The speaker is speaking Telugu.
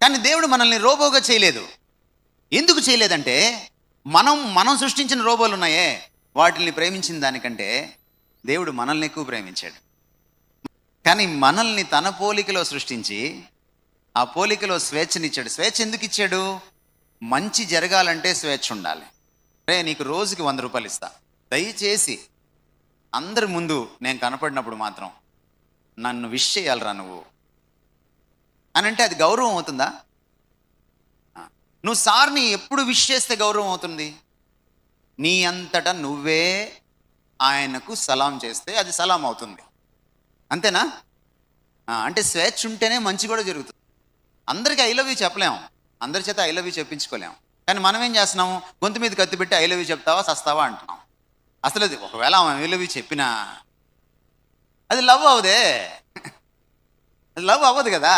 కానీ దేవుడు మనల్ని రోబోగా చేయలేదు. ఎందుకు చేయలేదంటే మనం సృష్టించిన రోబోలు ఉన్నాయే, వాటిని ప్రేమించిన దానికంటే దేవుడు మనల్ని ఎక్కువ ప్రేమించాడు. కానీ మనల్ని తన పోలికలో సృష్టించి ఆ పోలికలో స్వేచ్ఛనిచ్చాడు. స్వేచ్ఛ ఎందుకు ఇచ్చాడు? మంచి జరగాలంటే స్వేచ్ఛ ఉండాలి. రే, నీకు రోజుకి 100 రూపాయలు ఇస్తా, దయచేసి అందరి ముందు నేను కనపడినప్పుడు మాత్రం నన్ను విష్ చేయాలరా నువ్వు అని అంటే అది గౌరవం అవుతుందా? నువ్వు సార్ని ఎప్పుడు విష్ చేస్తే గౌరవం అవుతుంది? నీ అంతటా నువ్వే ఆయనకు సలాం చేస్తే అది సలాం అవుతుంది. అంతేనా? అంటే స్వేచ్ఛ ఉంటేనే మంచి కూడా జరుగుతుంది. అందరికీ ఐ లవ్ యూ చెప్పలేము, అందరి చేత ఐ లవ్ యూ చెప్పించుకోలేము. కానీ మనం ఏం చేస్తున్నాము? గొంతు మీద కత్తి పెట్టి ఐ లవ్ యూ చెప్తావా సస్తావా అంటున్నాం. అసలు అది ఒకవేళ ఐ లవ్ యూ చెప్పినా అది లవ్ అవ్వదే, అది లవ్ అవ్వదు కదా.